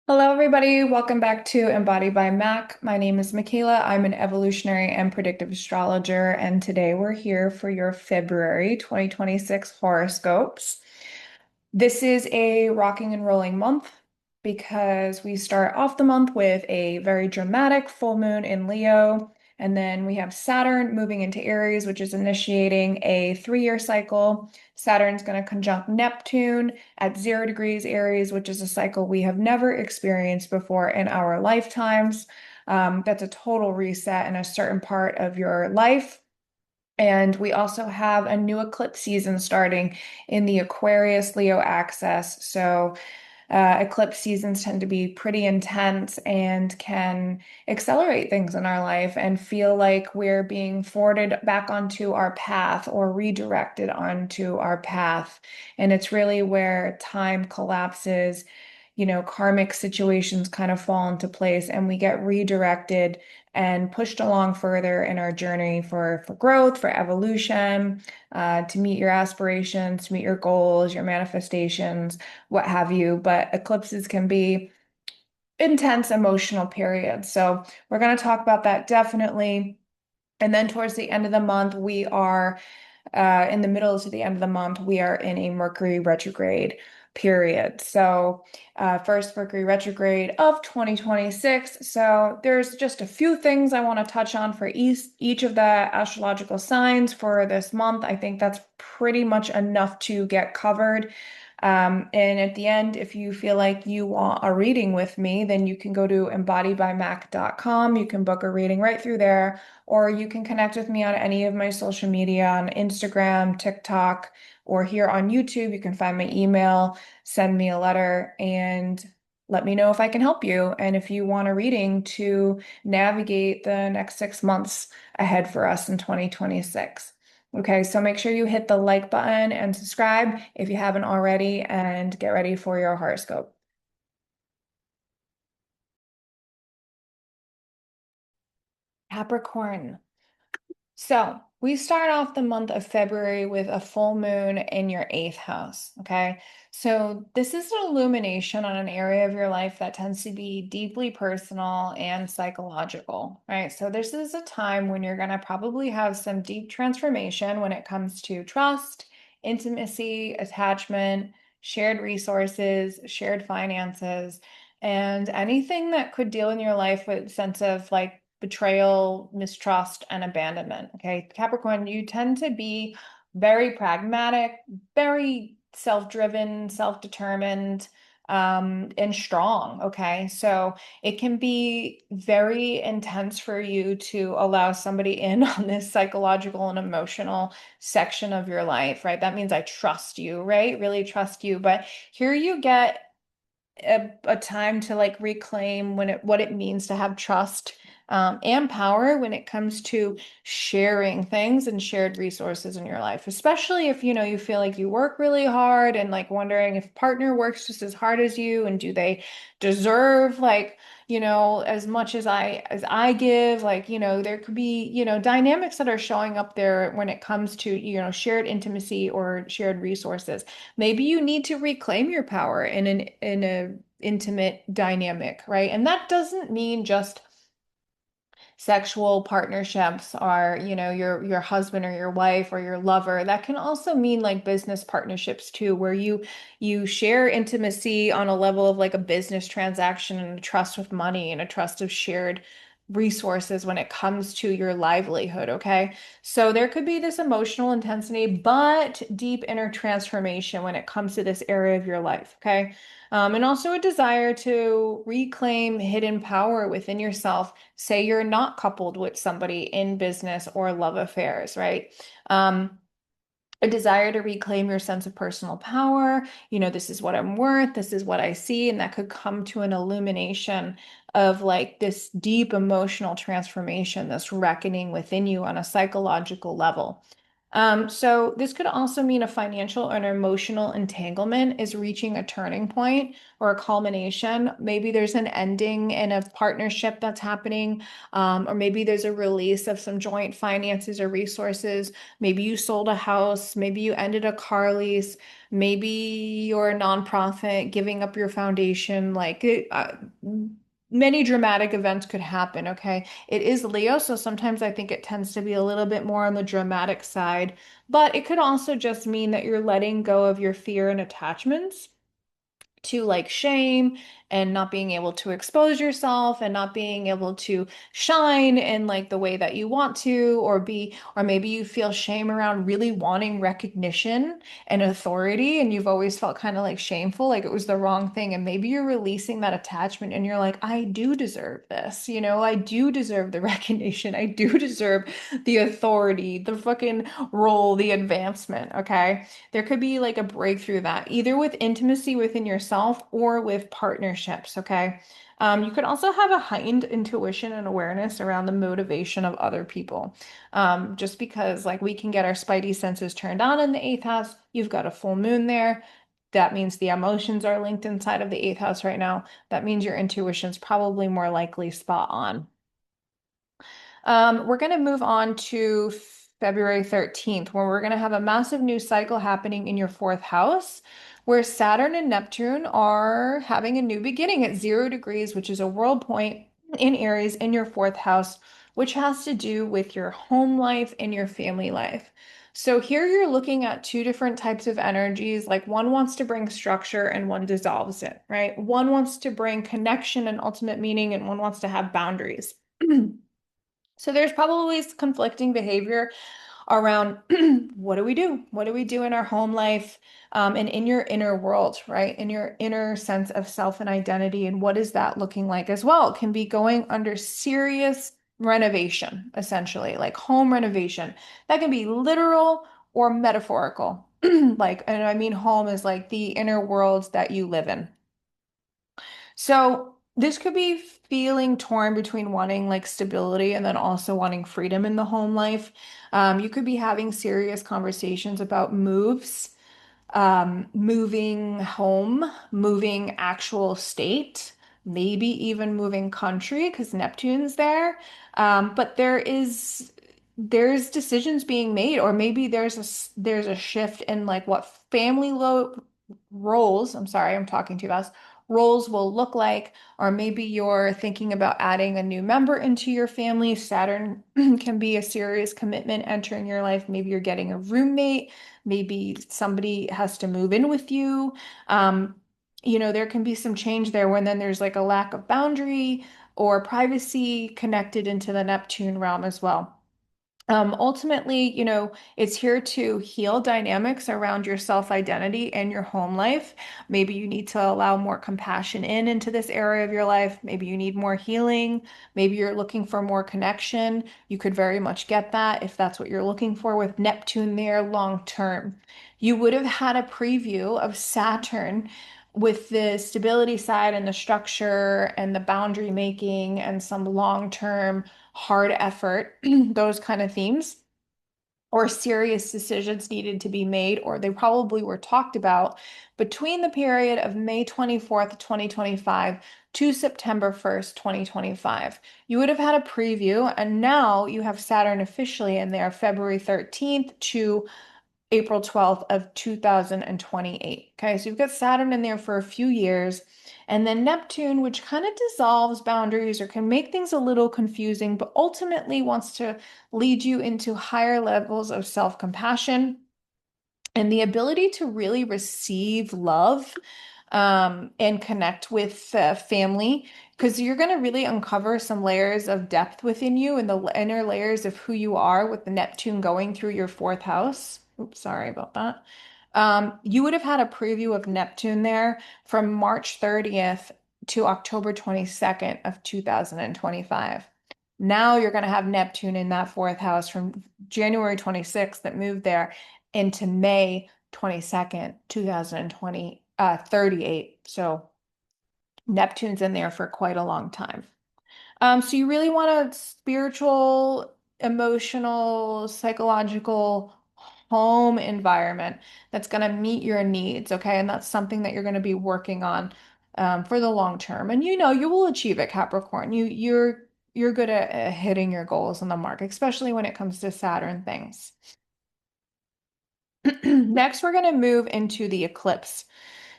Hello, everybody. Welcome back to Embodied by Mac. My name is Michaela. I'm an evolutionary and predictive astrologer, and today we're here for your February 2026 horoscopes. This is a rocking and rolling month because we start off the month with a very dramatic full moon in Leo, and then we have Saturn moving into Aries, which is initiating a 3-year cycle. Saturn's going to conjunct Neptune at 0 degrees Aries, which is a cycle we have never experienced before in our lifetimes. That's a total reset in a certain part of your life. And we also have a new eclipse season starting in the Aquarius Leo axis. So, eclipse seasons tend to be pretty intense and can accelerate things in our life and feel like we're being forwarded back onto our path or redirected onto our path. And it's really where time collapses, karmic situations kind of fall into place and we get redirected and pushed along further in our journey for growth, for evolution, to meet your aspirations, to meet your goals, your manifestations, what have you. But eclipses can be intense emotional periods. So we're going to talk about that definitely. And then towards the end of the month, we are in the middle to the end of the month, we are in a Mercury retrograde period. So, first Mercury retrograde of 2026. So, there's just a few things I want to touch on for each of the astrological signs for this month. I think that's pretty much enough to get covered. And at the end, if you feel like you want a reading with me, then you can go to embodiedbymac.com. You can book a reading right through there, or you can connect with me on any of my social media on Instagram, TikTok, or here on YouTube. You can find my email, send me a letter, and let me know if I can help you. And if you want a reading to navigate the next 6 months ahead for us in 2026. Okay, so make sure you hit the like button and subscribe if you haven't already, and get ready for your horoscope. Capricorn. So we start off the month of February with a full moon in your eighth house. Okay. So this is an illumination on an area of your life that tends to be deeply personal and psychological, right? So this is a time when you're going to probably have some deep transformation when it comes to trust, intimacy, attachment, shared resources, shared finances, and anything that could deal in your life with sense of like betrayal, mistrust, and abandonment. Okay, Capricorn, you tend to be very pragmatic, very self-driven, self-determined, and strong. Okay, so it can be very intense for you to allow somebody in on this psychological and emotional section of your life, right? That means I trust you, right? Really trust you. But here you get a time to like reclaim what it means to have trust and power when it comes to sharing things and shared resources in your life, especially if you feel like you work really hard and like wondering if partner works just as hard as you and do they deserve like as much as I give, like there could be dynamics that are showing up there when it comes to shared intimacy or shared resources. Maybe you need to reclaim your power in a intimate dynamic, right? And that doesn't mean just sexual partnerships are, your husband or your wife or your lover. That can also mean like business partnerships too, where you share intimacy on a level of like a business transaction and a trust with money and a trust of shared resources when it comes to your livelihood, okay? So there could be this emotional intensity, but deep inner transformation when it comes to this area of your life, okay? And also a desire to reclaim hidden power within yourself. Say you're not coupled with somebody in business or love affairs, right? A desire to reclaim your sense of personal power. This is what I'm worth, this is what I see, and that could come to an illumination of like this deep emotional transformation, this reckoning within you on a psychological level. So this could also mean a financial and emotional entanglement is reaching a turning point or a culmination. Maybe there's an ending in a partnership that's happening, or maybe there's a release of some joint finances or resources. Maybe you sold a house, maybe you ended a car lease, maybe you're a nonprofit giving up your foundation. Many dramatic events could happen, okay? It is Leo, so sometimes I think it tends to be a little bit more on the dramatic side, but it could also just mean that you're letting go of your fear and attachments to like shame and not being able to expose yourself and not being able to shine in like the way that you want to or maybe you feel shame around really wanting recognition and authority and you've always felt kind of like shameful like it was the wrong thing and maybe you're releasing that attachment and you're like I do deserve this, I do deserve the recognition, I do deserve the authority, the fucking role, the advancement, okay? There could be like a breakthrough that either with intimacy within yourself or with partnerships, okay? You could also have a heightened intuition and awareness around the motivation of other people. Just because like we can get our spidey senses turned on in the eighth house, you've got a full moon there. That means the emotions are linked inside of the eighth house right now. That means your intuition's probably more likely spot on. We're going to move on to February 13th, where we're going to have a massive new cycle happening in your fourth house, where Saturn and Neptune are having a new beginning at 0 degrees, which is a world point in Aries in your fourth house, which has to do with your home life and your family life. So here you're looking at two different types of energies. Like one wants to bring structure and one dissolves it, right? One wants to bring connection and ultimate meaning, and one wants to have boundaries. So there's probably conflicting behavior around what do we do? What do we do in our home life, and in your inner world, right? In your inner sense of self and identity, and what is that looking like as well? It can be going under serious renovation, essentially, like home renovation. That can be literal or metaphorical. Like, and I mean home is like the inner worlds that you live in. So this could be feeling torn between wanting like stability and then also wanting freedom in the home life. You could be having serious conversations about moves, moving home, moving actual state, maybe even moving country because Neptune's there. But there's decisions being made, or maybe there's a shift in like what family lo roles. I'm sorry, I'm talking too fast. Roles will look like, or maybe you're thinking about adding a new member into your family. Saturn can be a serious commitment entering your life. Maybe you're getting a roommate. Maybe somebody has to move in with you. Um, there can be some change there when then there's like a lack of boundary or privacy connected into the Neptune realm as well. Ultimately, it's here to heal dynamics around your self-identity and your home life. Maybe you need to allow more compassion into this area of your life. Maybe you need more healing. Maybe you're looking for more connection. You could very much get that if that's what you're looking for with Neptune there long term. You would have had a preview of Saturn with the stability side and the structure and the boundary making and some long-term hard effort, those kind of themes, or serious decisions needed to be made, or they probably were talked about between the period of May 24th, 2025 to September 1st, 2025. You would have had a preview, and now you have Saturn officially in there February 13th to April 12th of 2028. Okay, so you've got Saturn in there for a few years, and then Neptune, which kind of dissolves boundaries or can make things a little confusing, but ultimately wants to lead you into higher levels of self-compassion and the ability to really receive love, and connect with family, because you're going to really uncover some layers of depth within you and the inner layers of who you are with the Neptune going through your fourth house. Oops, sorry about that. You would have had a preview of Neptune there from March 30th to October 22nd of 2025. Now you're going to have Neptune in that fourth house from January 26th that moved there into May 22nd, 2020, 38. So Neptune's in there for quite a long time. So you really want a spiritual, emotional, psychological home environment that's going to meet your needs, okay? And that's something that you're going to be working on for the long term. And you know, you will achieve it, Capricorn. You're good at hitting your goals on the mark, especially when it comes to Saturn things. Next, we're going to move into the eclipse.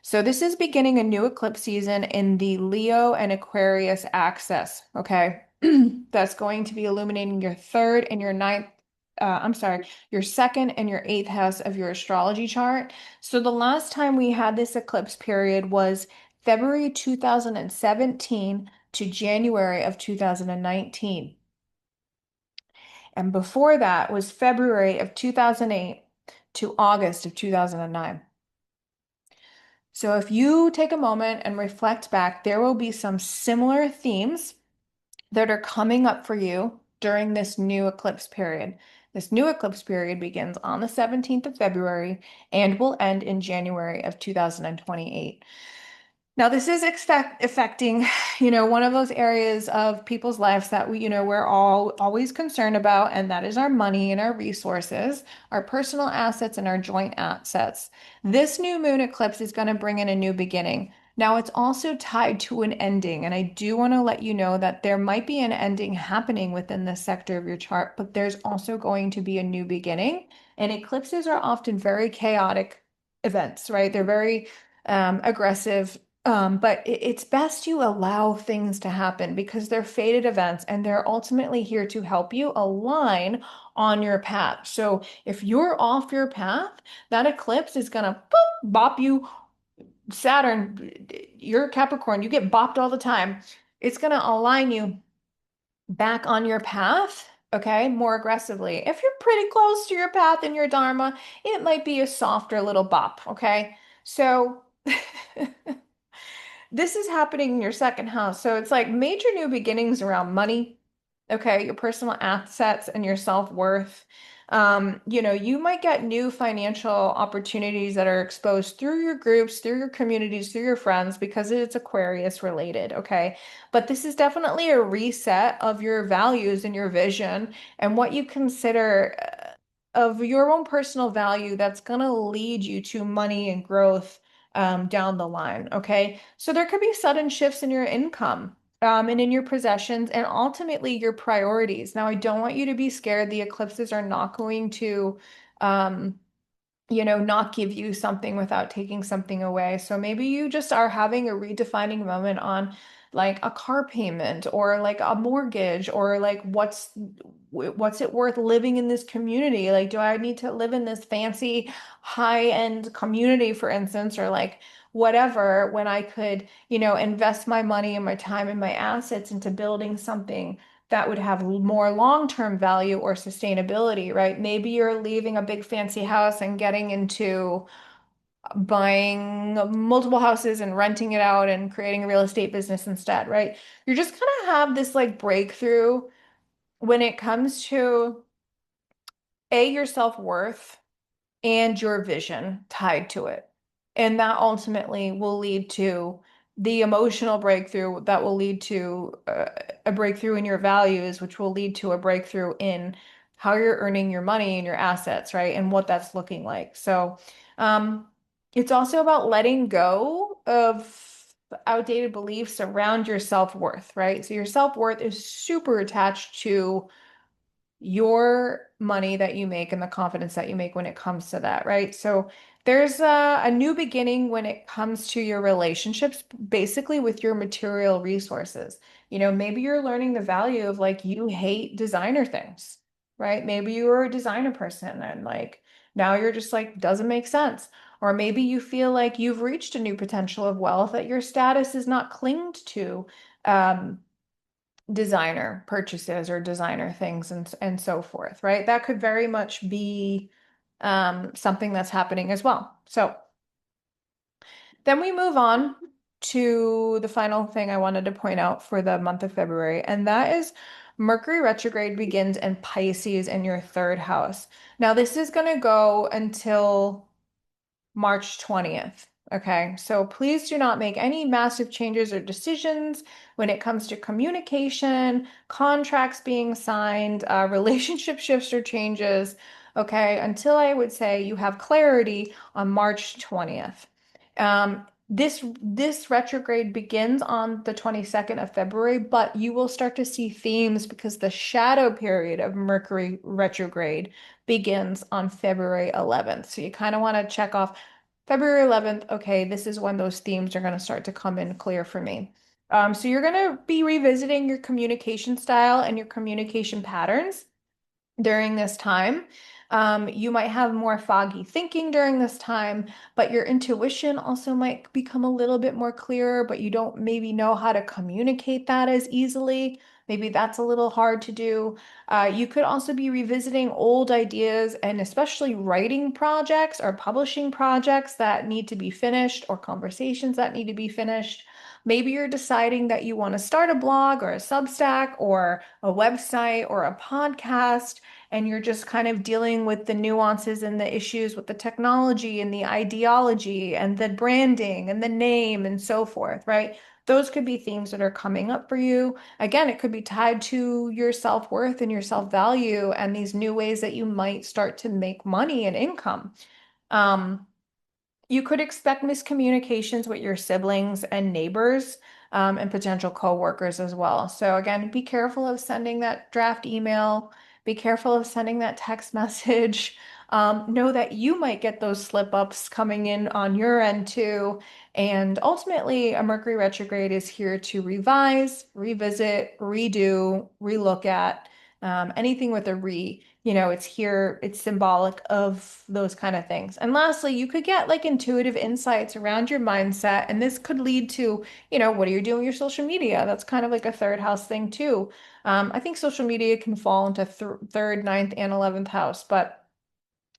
So this is beginning a new eclipse season in the Leo and Aquarius axis, okay? That's going to be illuminating your third and your ninth, I'm sorry, your second and your eighth house of your astrology chart. So the last time we had this eclipse period was February 2017 to January of 2019. And before that was February of 2008 to August of 2009. So if you take a moment and reflect back, there will be some similar themes that are coming up for you during this new eclipse period. This new eclipse period begins on the 17th of February and will end in January of 2028. Now, this is affecting, one of those areas of people's lives that we're all always concerned about, and that is our money and our resources, our personal assets and our joint assets. This new moon eclipse is going to bring in a new beginning. Now, it's also tied to an ending, and I do want to let you know that there might be an ending happening within this sector of your chart, but there's also going to be a new beginning. And eclipses are often very chaotic events, right? They're very aggressive, but it's best you allow things to happen because they're fated events and they're ultimately here to help you align on your path. So if you're off your path, that eclipse is gonna boop, bop you. Saturn, you're Capricorn, you get bopped all the time. It's gonna align you back on your path, okay, more aggressively. If you're pretty close to your path and your Dharma, it might be a softer little bop, okay? So this is happening in your second house. So it's like major new beginnings around money, okay, your personal assets and your self-worth. You might get new financial opportunities that are exposed through your groups, through your communities, through your friends, because it's Aquarius related, okay? But this is definitely a reset of your values and your vision and what you consider of your own personal value that's going to lead you to money and growth down the line. Okay. So there could be sudden shifts in your income and in your possessions and ultimately your priorities. Now, I don't want you to be scared. The eclipses are not going to, um, not give you something without taking something away. So maybe you just are having a redefining moment on like a car payment or like a mortgage or like what's it worth living in this community? Like, do I need to live in this fancy high-end community, for instance, or like whatever, when I could, invest my money and my time and my assets into building something that would have more long-term value or sustainability, right? Maybe you're leaving a big fancy house and getting into buying multiple houses and renting it out and creating a real estate business instead, right? You're just gonna have this like breakthrough when it comes to your self-worth and your vision tied to it. And that ultimately will lead to the emotional breakthrough that will lead to a breakthrough in your values, which will lead to a breakthrough in how you're earning your money and your assets, right? And what that's looking like. So, it's also about letting go of outdated beliefs around your self-worth, right? So your self-worth is super attached to your money that you make and the confidence that you make when it comes to that, right? So there's a new beginning when it comes to your relationships, basically with your material resources. Maybe you're learning the value of like you hate designer things, right? Maybe you were a designer person and like now you're just like doesn't make sense. Or maybe you feel like you've reached a new potential of wealth that your status is not clinged to. Designer purchases or designer things and so forth, right? That could very much be something that's happening as well. So then we move on to the final thing I wanted to point out for the month of February, and that is Mercury retrograde begins in Pisces in your third house. Now, this is going to go until March 20th. Okay, so please do not make any massive changes or decisions when it comes to communication, contracts being signed, relationship shifts or changes. okay, until I would say you have clarity on March 20th. This retrograde begins on the 22nd of February, but you will start to see themes because the shadow period of Mercury retrograde begins on February 11th. So you kind of want to check off February 11th. Okay, this is when those themes are going to start to come in clear for me. So you're going to be revisiting your communication style and your communication patterns during this time. You might have more foggy thinking during this time, but your intuition also might become a little bit more clearer, but you don't maybe know how to communicate that as easily. Maybe that's a little hard to do. You could also be revisiting old ideas and especially writing projects or publishing projects that need to be finished or conversations that need to be finished. Maybe you're deciding that you want to start a blog or a Substack or a website or a podcast, and you're just kind of dealing with the nuances and the issues with the technology and the ideology and the branding and the name and so forth, right? Those could be themes that are coming up for you. Again, it could be tied to your self-worth and your self-value and these new ways that you might start to make money and income. Um, you could expect miscommunications with your siblings and neighbors, and potential coworkers as well. So again, be careful of sending that draft email. Be careful of sending that text message. Know that you might get those slip ups coming in on your end too. And ultimately, a Mercury retrograde is here to revise, revisit, redo, relook at, anything with a re. It's here, it's symbolic of those kind of things. And lastly, you could get like intuitive insights around your mindset, and this could lead to, what are you doing with your social media? That's kind of like a third house thing too. I think social media can fall into third, ninth, and 11th house, but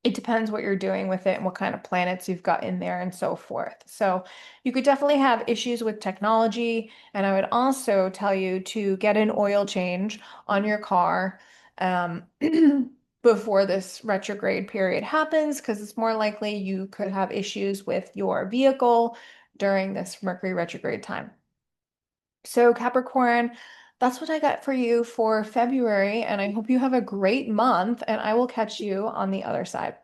it depends what you're doing with it and what kind of planets you've got in there and so forth. So you could definitely have issues with technology. And I would also tell you to get an oil change on your car um, before this retrograde period happens, because it's more likely you could have issues with your vehicle during this Mercury retrograde time. So, Capricorn, that's what I got for you for February, and I hope you have a great month, and I will catch you on the other side.